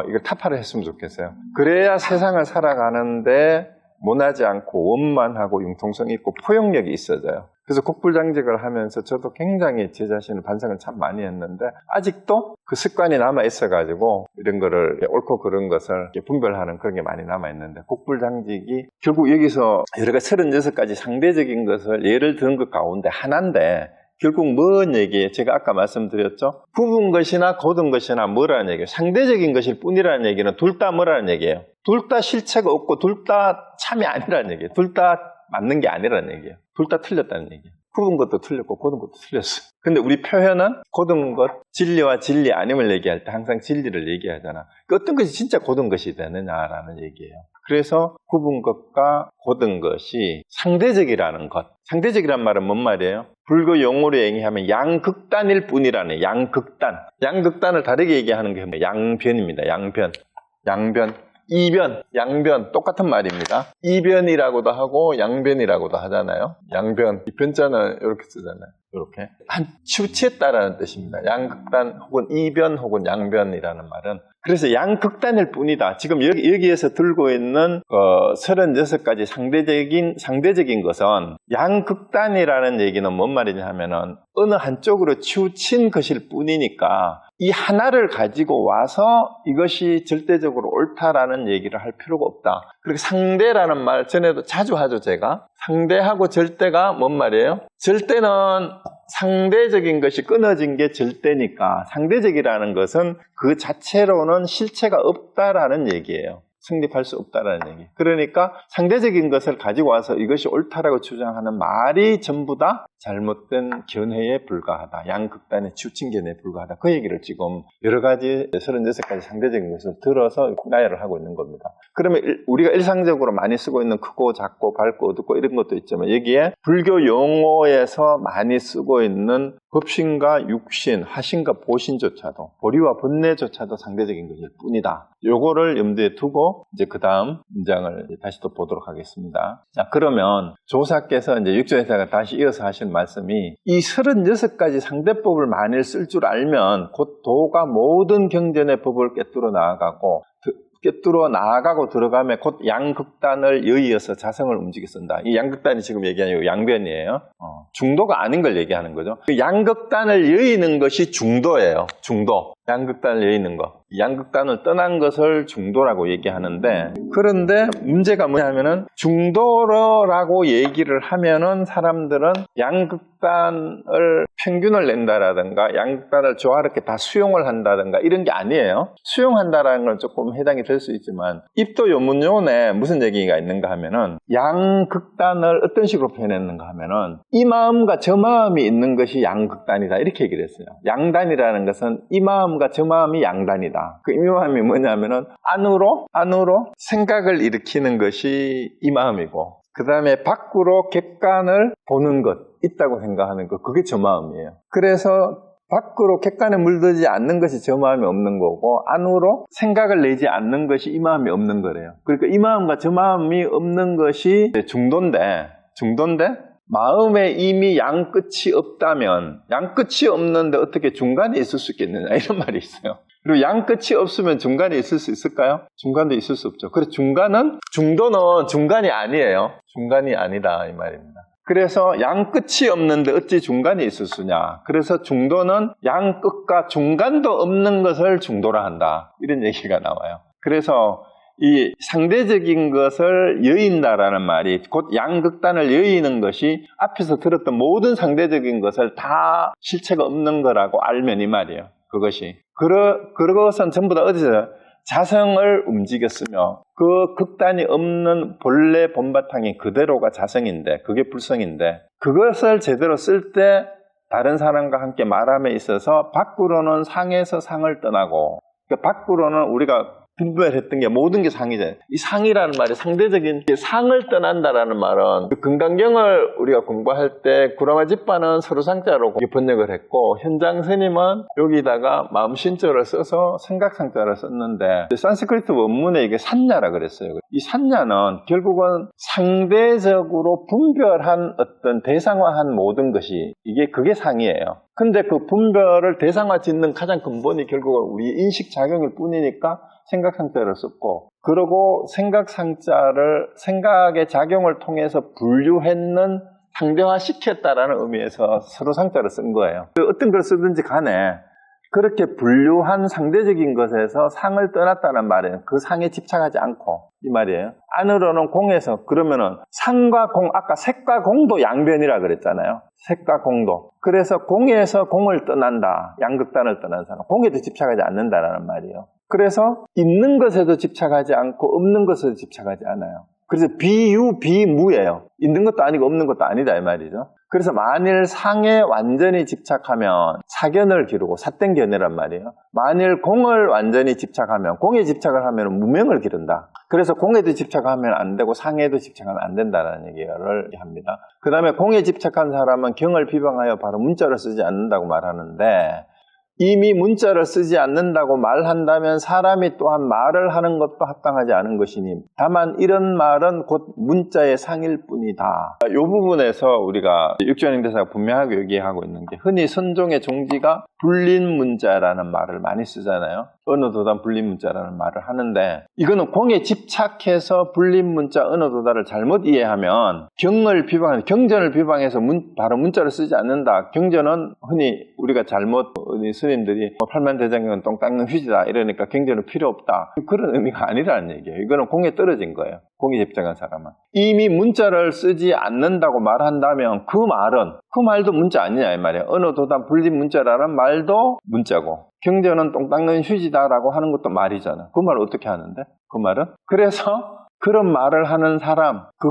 이걸 타파를 했으면 좋겠어요. 그래야 세상을 살아가는데 모나지 않고 원만하고 융통성 있고 포용력이 있어져요. 그래서 곡불장직을 하면서 저도 굉장히 제 자신을 반성을 참 많이 했는데, 아직도 그 습관이 남아있어가지고 이런 거를 옳고 그런 것을 분별하는 그런 게 많이 남아있는데, 곡불장직이 결국 여기서 여러 가지 36가지 상대적인 것을 예를 든 것 가운데 하나인데, 결국 뭔 얘기예요? 제가 아까 말씀드렸죠? 굽은 것이나 고든 것이나 뭐라는 얘기예요? 상대적인 것일 뿐이라는 얘기는 둘 다 뭐라는 얘기예요? 둘 다 실체가 없고 둘 다 참이 아니라는 얘기예요. 둘 다 맞는 게 아니라는 얘기예요. 둘 다 틀렸다는 얘기예요. 굽은 것도 틀렸고 고든 것도 틀렸어요. 근데 우리 표현은 고든 것, 진리와 진리 아님을 얘기할 때 항상 진리를 얘기하잖아. 어떤 것이 진짜 고든 것이 되느냐라는 얘기예요. 그래서 굽은 것과 고든 것이 상대적이라는 것. 상대적이란 말은 뭔 말이에요? 불교 용어로 얘기하면 양극단일 뿐이라는 양극단. 양극단을 다르게 얘기하는 게 양변입니다. 양변. 이변, 양변 똑같은 말입니다. 이변이라고도 하고 양변이라고도 하잖아요. 양변, 이 변자는 이렇게 쓰잖아요. 이렇게 한 치우치했다라는 뜻입니다. 양극단 혹은 이변 혹은 양변이라는 말은 그래서 양극단일 뿐이다. 지금 여기에서 들고 있는 36가지 상대적인 것은 양극단이라는 얘기는 뭔 말이냐 하면은 어느 한쪽으로 치우친 것일 뿐이니까 이 하나를 가지고 와서 이것이 절대적으로 옳다라는 얘기를 할 필요가 없다. 그리고 상대라는 말 전에도 자주 하죠, 제가. 상대하고 절대가 뭔 말이에요? 절대는 상대적인 것이 끊어진 게 절대니까 상대적이라는 것은 그 자체로는 실체가 없다라는 얘기예요. 성립할 수 없다라는 얘기. 그러니까 상대적인 것을 가지고 와서 이것이 옳다라고 주장하는 말이 전부 다 잘못된 견해에 불과하다. 양극단의 치우친 견해에 불과하다. 그 얘기를 지금 여러 가지 36가지 상대적인 것을 들어서 나열을 하고 있는 겁니다. 그러면 우리가 일상적으로 많이 쓰고 있는 크고 작고 밝고 어둡고 이런 것도 있지만 여기에 불교 용어에서 많이 쓰고 있는 법신과 육신, 하신과 보신조차도 보리와 번뇌조차도 상대적인 것일 뿐이다. 요거를 염두에 두고 이제 그 다음 문장을 다시 또 보도록 하겠습니다. 자, 그러면 조사께서 이제 육조에다가 다시 이어서 하신 말씀이 이 36가지 상대법을 만일 쓸 줄 알면 곧 도가 모든 경전의 법을 꿰뚫어 나아가고 들어가면 곧 양극단을 여의어서 자성을 움직여 쓴다. 이 양극단이 지금 얘기하는 양변이에요. 중도가 아닌 걸 얘기하는 거죠. 그 양극단을 여의는 것이 중도예요. 중도. 양극단을 여의는 거. 양극단을 떠난 것을 중도라고 얘기하는데, 그런데 문제가 뭐냐면은 중도라고 얘기를 하면은 사람들은 양극단을 평균을 낸다라든가 양극단을 조화롭게 다 수용을 한다든가 이런 게 아니에요. 수용한다라는 건 조금 해당이 될 수 있지만 입도 요문론에 무슨 얘기가 있는가 하면은 양극단을 어떤 식으로 표현했는가 하면은 이 마음과 저 마음이 있는 것이 양극단이다 이렇게 얘기를 했어요. 양단이라는 것은 이 마음과 저 마음이 양단이다. 그 이 마음이 뭐냐면은 안으로 생각을 일으키는 것이 이 마음이고 그 다음에 밖으로 객관을 보는 것 있다고 생각하는 것 그게 저 마음이에요. 그래서 밖으로 객관에 물들지 않는 것이 저 마음이 없는 거고 안으로 생각을 내지 않는 것이 이 마음이 없는 거래요. 그러니까 이 마음과 저 마음이 없는 것이 중도인데 마음에 이미 양끝이 없다면 양끝이 없는데 어떻게 중간에 있을 수 있겠느냐 이런 말이 있어요. 그리고 양끝이 없으면 중간에 있을 수 있을까요? 중간도 있을 수 없죠. 그래서 중도는 중간이 아니에요. 중간이 아니다 이 말입니다. 그래서 양끝이 없는데 어찌 중간이 있을 수냐. 그래서 중도는 양끝과 중간도 없는 것을 중도라 한다. 이런 얘기가 나와요. 그래서 이 상대적인 것을 여인다라는 말이 곧 양극단을 여의는 것이 앞에서 들었던 모든 상대적인 것을 다 실체가 없는 거라고 알면 이 말이에요. 그것이. 그것은 전부 다 어디서 자성을 움직였으며 그 극단이 없는 본래 본바탕이 그대로가 자성인데 그게 불성인데 그것을 제대로 쓸 때 다른 사람과 함께 말함에 있어서 밖으로는 상에서 상을 떠나고 그러니까 밖으로는 우리가 분별했던 게 모든 게 상이잖아요. 이 상이라는 말이 상대적인 상을 떠난다라는 말은 금강경을 우리가 공부할 때 구라마집바는 서로상자로 번역을 했고 현장 스님은 여기다가 마음신자를 써서 생각상자를 썼는데 산스크리트 원문에 이게 산야라 그랬어요. 이 산야는 결국은 상대적으로 분별한 어떤 대상화한 모든 것이 그게 상이에요. 근데 그 분별을 대상화 짓는 가장 근본이 결국은 우리 인식작용일 뿐이니까 생각상자를 썼고 그러고 생각상자를 생각의 작용을 통해서 분류했는 상대화시켰다라는 의미에서 서로상자를 쓴 거예요. 어떤 걸 쓰든지 간에 그렇게 분류한 상대적인 것에서 상을 떠났다는 말이에요. 그 상에 집착하지 않고 이 말이에요. 안으로는 공에서 그러면은 상과 공 아까 색과 공도 양변이라 그랬잖아요. 색과 공도. 그래서 공에서 공을 떠난다. 양극단을 떠난 사람. 공에도 집착하지 않는다라는 말이에요. 그래서 있는 것에도 집착하지 않고 없는 것에도 집착하지 않아요. 그래서 비유, 비무예요. 있는 것도 아니고 없는 것도 아니다 이 말이죠. 그래서 만일 상에 완전히 집착하면 사견을 기르고 삿된 견해란 말이에요. 만일 공을 완전히 집착하면, 공에 집착을 하면 무명을 기른다. 그래서 공에도 집착하면 안 되고 상에도 집착하면 안 된다는 얘기를 합니다. 그 다음에 공에 집착한 사람은 경을 비방하여 바로 문자를 쓰지 않는다고 말하는데, 이미 문자를 쓰지 않는다고 말한다면 사람이 또한 말을 하는 것도 합당하지 않은 것이니 다만 이런 말은 곧 문자의 상일 뿐이다. 이 부분에서 우리가 육조현행대사가 분명하게 얘기하고 있는 게 흔히 선종의 종지가 불린 문자라는 말을 많이 쓰잖아요. 언어도단 불린 문자라는 말을 하는데 이거는 공에 집착해서 불린 문자 언어도다를 잘못 이해하면 경전을 비방해서 바로 문자를 쓰지 않는다. 경전은 흔히 우리가 잘못 스님들이 팔만대장경은 똥 닦는 휴지다 이러니까 경전은 필요 없다. 그런 의미가 아니라는 얘기예요. 이거는 공에 떨어진 거예요. 공에 집착한 사람은. 이미 문자를 쓰지 않는다고 말한다면 그 말도 문자 아니냐 이 말이에요. 언어도단 불린 문자라는 말도 문자고 경전은 똥 닦는 휴지다라고 하는 것도 말이잖아. 그 말을 어떻게 하는데? 그 말은? 그래서 그런 말을 하는 사람, 그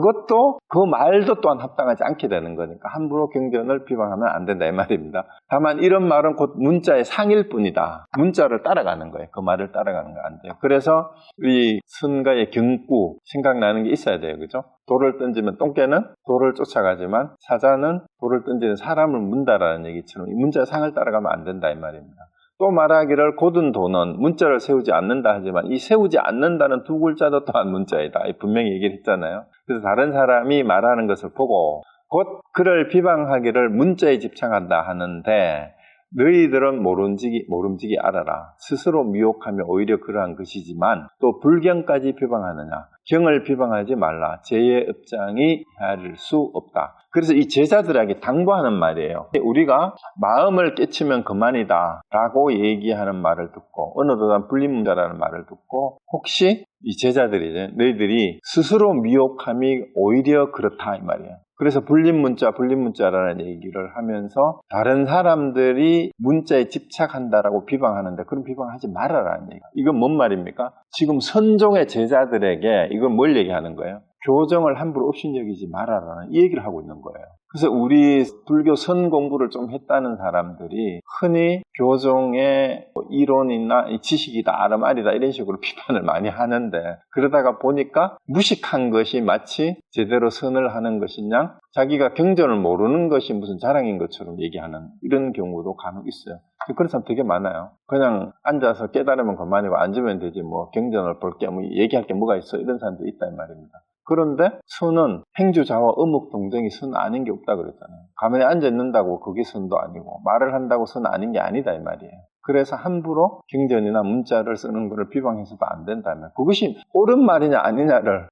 말도 또한 합당하지 않게 되는 거니까 함부로 경전을 비방하면 안 된다 이 말입니다. 다만 이런 말은 곧 문자의 상일 뿐이다. 문자를 따라가는 거예요. 그 말을 따라가는 거 안 돼요. 그래서 이 선가의 경구 생각나는 게 있어야 돼요. 그죠? 돌을 던지면 똥개는 돌을 쫓아가지만 사자는 돌을 던지는 사람을 문다라는 얘기처럼 이 문자의 상을 따라가면 안 된다 이 말입니다. 또 말하기를 곧은 도는 문자를 세우지 않는다 하지만 이 세우지 않는다는 두 글자도 또한 문자이다. 분명히 얘기를 했잖아요. 그래서 다른 사람이 말하는 것을 보고 곧 그를 비방하기를 문자에 집착한다 하는데 너희들은 모름지기 알아라. 스스로 미혹하며 오히려 그러한 것이지만 또 불경까지 비방하느냐. 경을 비방하지 말라. 제의 업장이 헤아릴 수 없다. 그래서 이 제자들에게 당부하는 말이에요. 우리가 마음을 깨치면 그만이다 라고 얘기하는 말을 듣고 언어도단 불린문자라는 말을 듣고 혹시 이 제자들이 너희들이 스스로 미혹함이 오히려 그렇다 이 말이에요. 그래서 불린문자라는 얘기를 하면서 다른 사람들이 문자에 집착한다라고 비방하는데 그런 비방하지 말아라는 얘기예요. 이건 뭔 말입니까? 지금 선종의 제자들에게 이건 뭘 얘기하는 거예요? 교정을 함부로 업신여기지 말아라는 이 얘기를 하고 있는 거예요. 그래서 우리 불교 선 공부를 좀 했다는 사람들이 흔히 교정의 이론이나 지식이다, 아름아리다 이런 식으로 비판을 많이 하는데 그러다가 보니까 무식한 것이 마치 제대로 선을 하는 것이냐 자기가 경전을 모르는 것이 무슨 자랑인 것처럼 얘기하는 이런 경우도 간혹 있어요. 그런 사람 되게 많아요. 그냥 앉아서 깨달으면 그만이고 앉으면 되지 뭐 경전을 볼 게 얘기할 게 뭐가 있어 이런 사람도 있다 이 말입니다. 그런데 선은 행주자와 어묵동정이 선 아닌 게 없다 그랬잖아요. 가만히 앉아 있는다고 그게 선도 아니고 말을 한다고 선 아닌 게 아니다 이 말이에요. 그래서 함부로 경전이나 문자를 쓰는 것을 비방해서도 안 된다면 그것이 옳은 말이냐 아니냐를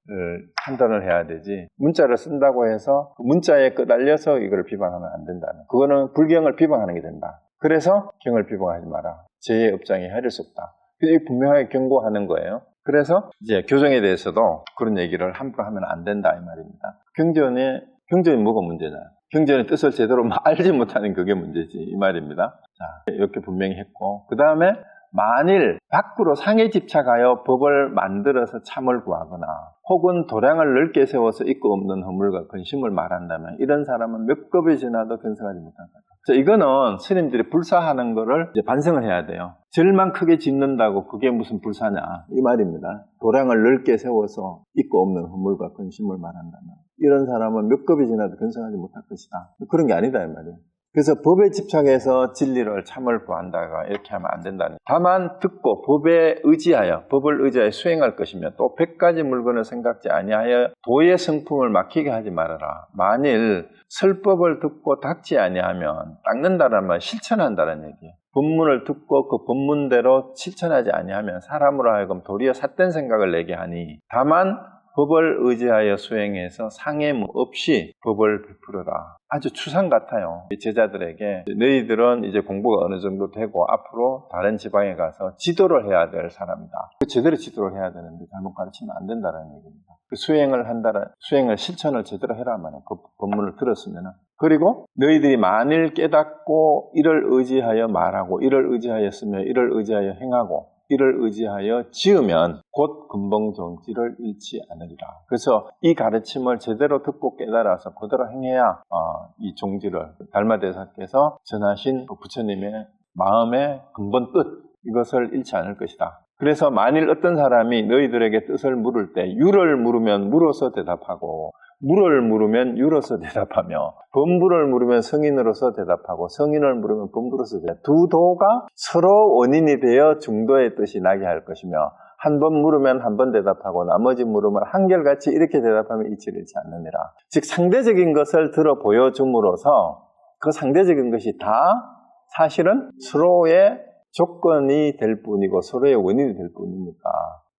판단을 해야 되지 문자를 쓴다고 해서 문자에 끄달려서 이걸 비방하면 안 된다는 그거는 불경을 비방하는 게 된다. 그래서 경을 비방하지 마라. 제의 업장이 헤아릴 수 없다. 그래서 분명하게 경고하는 거예요. 그래서 이제 교정에 대해서도 그런 얘기를 함부로 하면 안 된다 이 말입니다. 경전이 뭐가 문제냐? 경전의 뜻을 제대로 알지 못하는 그게 문제지 이 말입니다. 자, 이렇게 분명히 했고 그 다음에 만일 밖으로 상에 집착하여 법을 만들어서 참을 구하거나 혹은 도량을 넓게 세워서 있고 없는 허물과 근심을 말한다면 이런 사람은 몇 겁이 지나도 견성하지 못한다. 이거는 스님들이 불사하는 거를 이제 반성을 해야 돼요. 절만 크게 짓는다고 그게 무슨 불사냐 이 말입니다. 도량을 넓게 세워서 있고 없는 허물과 근심을 말한다면 이런 사람은 몇 겁이 지나도 견성하지 못할 것이다. 그런 게 아니다 이 말이에요. 그래서 법에 집착해서 진리를 참을 구한다가 이렇게 하면 안 된다는. 다만 듣고 법을 의지하여 수행할 것이며 또 100가지 물건을 생각지 아니하여 도의 성품을 막히게 하지 말아라. 만일 설법을 듣고 닥지 아니하면 닦는다는 말 실천한다는 얘기예요. 법문을 듣고 그 법문대로 실천하지 아니하면 사람으로 하여금 도리어 삿된 생각을 내게 하니 다만 법을 의지하여 수행해서 상해무 없이 법을 베풀어라. 아주 추상 같아요. 제자들에게 너희들은 이제 공부가 어느 정도 되고 앞으로 다른 지방에 가서 지도를 해야 될 사람이다. 제대로 지도를 해야 되는데 잘못 가르치면 안 된다는 얘기입니다. 수행을 실천을 제대로 해라 말이에요. 그 법문을 들었으면. 그리고 너희들이 만일 깨닫고 이를 의지하여 말하고 이를 의지하여 쓰며 이를 의지하여 행하고 이를 의지하여 지으면 곧 근본 정지를 잃지 않으리라. 그래서 이 가르침을 제대로 듣고 깨달아서 그대로 행해야 이 종지를 달마대사께서 전하신 부처님의 마음의 근본 뜻, 이것을 잃지 않을 것이다. 그래서 만일 어떤 사람이 너희들에게 뜻을 물을 때 유를 물으면 물어서 대답하고 물을 물으면 유로서 대답하며 범부를 물으면 성인으로서 대답하고 성인을 물으면 범부로서 대답하고 두 도가 서로 원인이 되어 중도의 뜻이 나게 할 것이며 한 번 물으면 한 번 대답하고 나머지 물으면 한결같이 이렇게 대답하면 이치를 잃지 않느니라. 즉 상대적인 것을 들어 보여줌으로써 그 상대적인 것이 다 사실은 서로의 조건이 될 뿐이고 서로의 원인이 될 뿐이니까.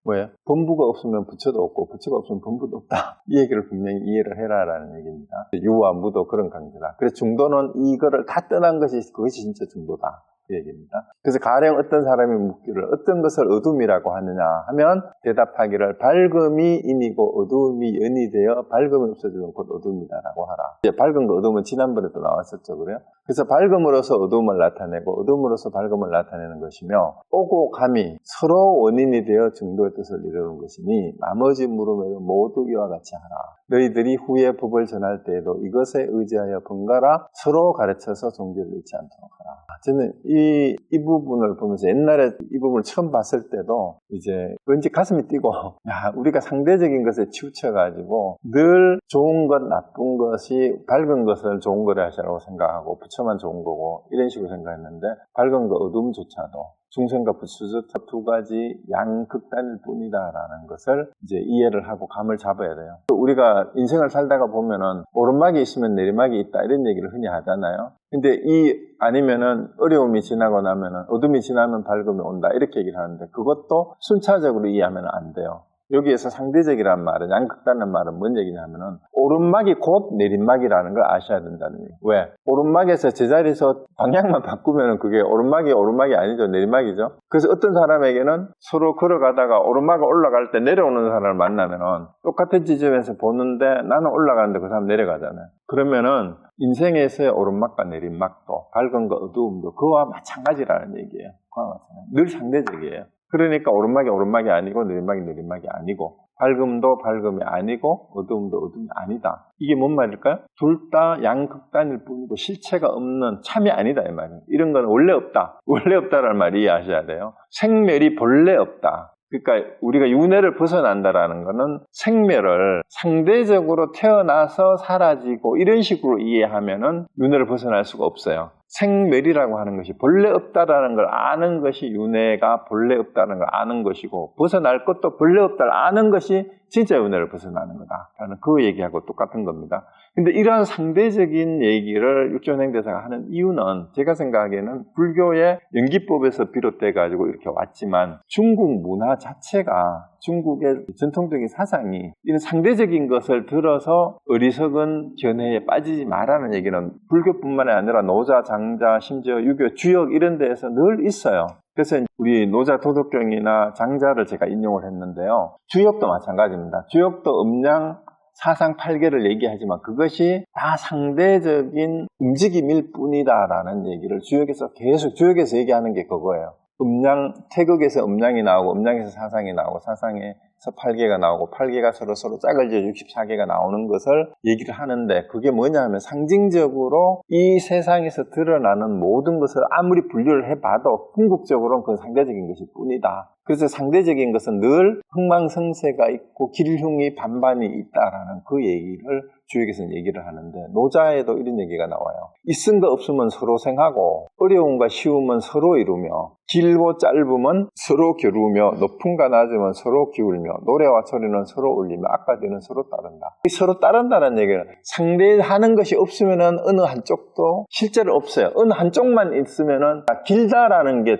왜? 범부가 없으면 부처도 없고 부처가 없으면 범부도 없다. 이 얘기를 분명히 이해를 해라라는 얘기입니다. 유와 무도 그런 관계다. 그래서 중도는 이거를 다 떠난 것이 그것이 진짜 중도다. 그 얘기입니다. 그래서 가령 어떤 사람이 묻기를 어떤 것을 어둠이라고 하느냐 하면 대답하기를 밝음이 인이고 어둠이 연이 되어 밝음이 없어지면 곧 어둠이다라고 하라. 이제 밝음과 어둠은 지난번에도 나왔었죠. 그래요? 그래서 밝음으로서 어둠을 나타내고 어둠으로서 밝음을 나타내는 것이며 오고 감이 서로 원인이 되어 중도의 뜻을 이루는 것이니 나머지 물음에도 모두 이와 같이 하라. 너희들이 후에 법을 전할 때에도 이것에 의지하여 번갈아 서로 가르쳐서 종지를 잃지 않도록 하라. 저는 이 부분을 보면서 옛날에 이 부분을 처음 봤을 때도 이제 왠지 가슴이 뛰고 야, 우리가 상대적인 것에 치우쳐가지고 늘 좋은 것 나쁜 것이 밝은 것을 좋은 거라 하시라고 생각하고 부처만 좋은 거고 이런 식으로 생각했는데 밝은 거 어둠조차도 중생과 부처조차 두 가지 양극단일 뿐이다라는 것을 이제 이해를 하고 감을 잡아야 돼요. 우리가 인생을 살다가 보면은 오르막이 있으면 내리막이 있다 이런 얘기를 흔히 하잖아요. 근데 아니면은 어려움이 지나고 나면은 어둠이 지나면 밝음이 온다 이렇게 얘기를 하는데 그것도 순차적으로 이해하면 안 돼요. 여기에서 상대적이라는 말은 양극단이라는 말은 뭔 얘기냐면은 오른막이 곧 내리막이라는 걸 아셔야 된다는 얘기예요. 왜? 오른막에서 제자리에서 방향만 바꾸면은 그게 오른막이 아니죠. 내리막이죠. 그래서 어떤 사람에게는 서로 걸어가다가 오른막을 올라갈 때 내려오는 사람을 만나면은 똑같은 지점에서 보는데 나는 올라가는데 그 사람 내려가잖아요. 그러면은 인생에서의 오른막과 내리막도 밝은 거 어두움도 그와 마찬가지라는 얘기예요. 그와 마찬가지. 늘 상대적이에요. 그러니까 오른막이 아니고 내리막이 아니고 밝음도 밝음이 아니고 어두움도 어둠이 아니다. 이게 뭔 말일까요? 둘 다 양극단일 뿐이고 실체가 없는 참이 아니다 이 말이에요. 이런 건 원래 없다. 원래 없다라는 말 이해하셔야 돼요. 생멸이 본래 없다. 그러니까 우리가 윤회를 벗어난다라는 거는 생멸을 상대적으로 태어나서 사라지고 이런 식으로 이해하면은 윤회를 벗어날 수가 없어요. 생멸이라고 하는 것이 본래 없다라는 걸 아는 것이 윤회가 본래 없다는 걸 아는 것이고 벗어날 것도 본래 없다를 아는 것이 진짜 윤회를 벗어나는 거다라는 그 얘기하고 똑같은 겁니다. 근데 이러한 상대적인 얘기를 육조은행대사가 하는 이유는 제가 생각하기에는 불교의 연기법에서 비롯돼 가지고 이렇게 왔지만 중국 문화 자체가 중국의 전통적인 사상이 이런 상대적인 것을 들어서 어리석은 견해에 빠지지 말라는 얘기는 불교뿐만 아니라 노자, 장자, 심지어 유교, 주역 이런 데에서 늘 있어요. 그래서 우리 노자 도덕경이나 장자를 제가 인용을 했는데요. 주역도 마찬가지입니다. 주역도 음양 사상 8개를 얘기하지만 그것이 다 상대적인 움직임일 뿐이다라는 얘기를 주역에서 얘기하는 게 그거예요. 태극에서 음양이 나오고 음양에서 사상이 나오고 사상에서 8개가 나오고 8개가 서로 짝을 지어 64개가 나오는 것을 얘기를 하는데 그게 뭐냐 하면 상징적으로 이 세상에서 드러나는 모든 것을 아무리 분류를 해봐도 궁극적으로는 그건 상대적인 것일 뿐이다. 그래서 상대적인 것은 늘 흥망성쇠가 있고 길흉이 반반이 있다라는 그 얘기를 주역에서는 얘기를 하는데 노자에도 이런 얘기가 나와요. 있은 거 없으면 서로 생하고 어려움과 쉬움은 서로 이루며 길고 짧으면 서로 겨루며 높음과 낮으면 서로 기울며 노래와 소리는 서로 울리며 악과 뒤는 서로 따른다. 이 서로 따른다는 얘기는 상대하는 것이 없으면은 어느 한쪽도 실제로 없어요. 어느 한쪽만 있으면은 길다라는 게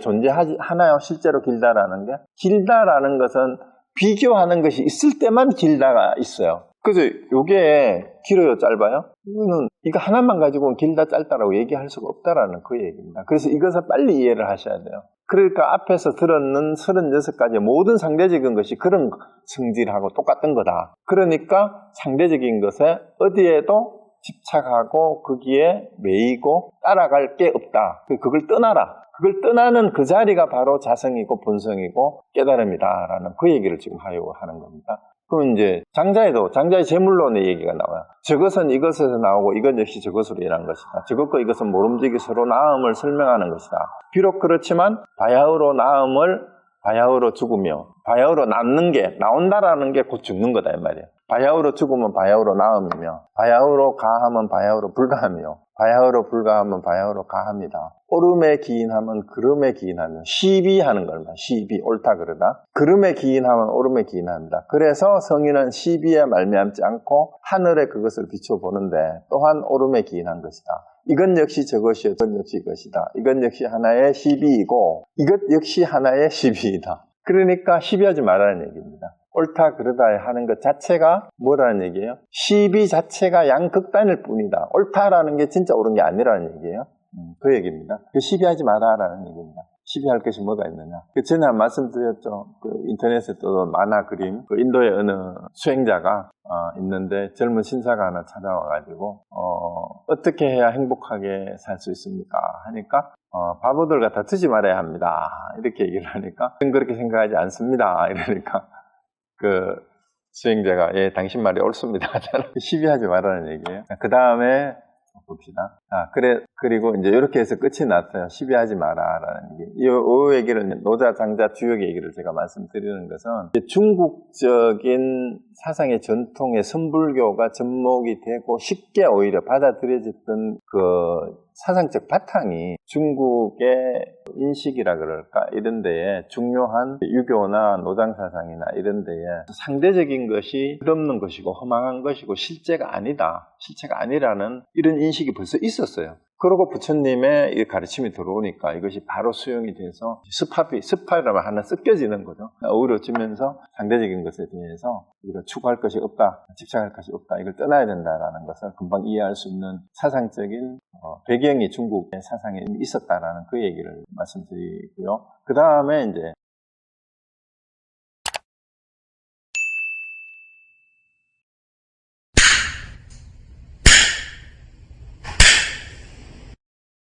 하나요? 실제로 길다라는 게? 길다라는 것은 비교하는 것이 있을 때만 길다가 있어요. 그래서 이게 길어요, 짧아요? 이거 하나만 가지고는 길다, 짧다라고 얘기할 수가 없다라는 그 얘기입니다. 그래서 이것을 빨리 이해를 하셔야 돼요. 그러니까 앞에서 들었는 36가지 모든 상대적인 것이 그런 성질하고 똑같은 거다. 그러니까 상대적인 것에 어디에도 집착하고 거기에 매이고 따라갈 게 없다. 그걸 떠나라. 그걸 떠나는 그 자리가 바로 자성이고 본성이고 깨달음이다라는 그 얘기를 지금 하려고 하는 겁니다. 그럼 이제 장자의 재물론의 얘기가 나와요. 저것은 이것에서 나오고 이것 역시 저것으로 일한 것이다. 저것과 이것은 모름지기 서로 나음을 설명하는 것이다. 비록 그렇지만 바야흐로 나음을 바야흐로 죽으며 바야흐로 남는 게 나온다라는 게 곧 죽는 거다 이 말이에요. 바야흐로 죽으면 바야흐로 나음이며 바야흐로 가하면 바야흐로 불가하며 바야흐로 불가하면 바야흐로 가합니다. 오름에 기인하면 그름에 기인하며 시비하는 걸 말이에요. 시비 옳다 그러다. 그름에 기인하면 오름에 기인합니다. 그래서 성인은 시비에 말미암지 않고 하늘에 그것을 비춰보는데 또한 오름에 기인한 것이다. 이건 역시 저것이요 저건 역시 이것이다. 이건 역시 하나의 시비이고 이것 역시 하나의 시비이다. 그러니까 시비하지 말라는 얘기입니다. 옳다 그러다 하는 것 자체가 뭐라는 얘기예요? 시비 자체가 양극단일 뿐이다. 옳다라는 게 진짜 옳은 게 아니라는 얘기예요. 그 얘기입니다. 시비하지 마라라는 얘기입니다. 시비할 것이 뭐가 있느냐. 전에 한 말씀드렸죠. 인터넷에 또 만화 그림, 인도의 어느 수행자가 있는데 젊은 신사가 하나 찾아와가지고 어떻게 해야 행복하게 살 수 있습니까? 하니까 바보들 같아 두지 말아야 합니다. 이렇게 얘기를 하니까 저는 그렇게 생각하지 않습니다. 이러니까 수행자가 예 당신 말이 옳습니다. 시비하지 말라는 얘기예요. 그 다음에 봅시다. 그리고 이제 이렇게 해서 끝이 났어요. 시비하지 마라라는 얘기. 이 얘기를 노자, 장자, 주역 얘기를 제가 말씀드리는 것은 중국적인 사상의 전통의 선불교가 접목이 되고 쉽게 오히려 받아들여졌던 그 사상적 바탕이 중국의 인식이라 그럴까 이런 데에 중요한 유교나 노장 사상이나 이런 데에 상대적인 것이 끝없는 것이고 허망한 것이고 실제가 아니라는 이런 인식이 벌써 있었어요. 그러고 부처님의 이 가르침이 들어오니까 이것이 바로 수용이 돼서 스파이라면 하나 섞여지는 거죠. 어우러지면서 상대적인 것에 대해서 우리가 추구할 것이 없다, 집착할 것이 없다, 이걸 떠나야 된다라는 것을 금방 이해할 수 있는 사상적인 배경이 중국의 사상에 있었다라는 그 얘기를 말씀드리고요. 그 다음에 이제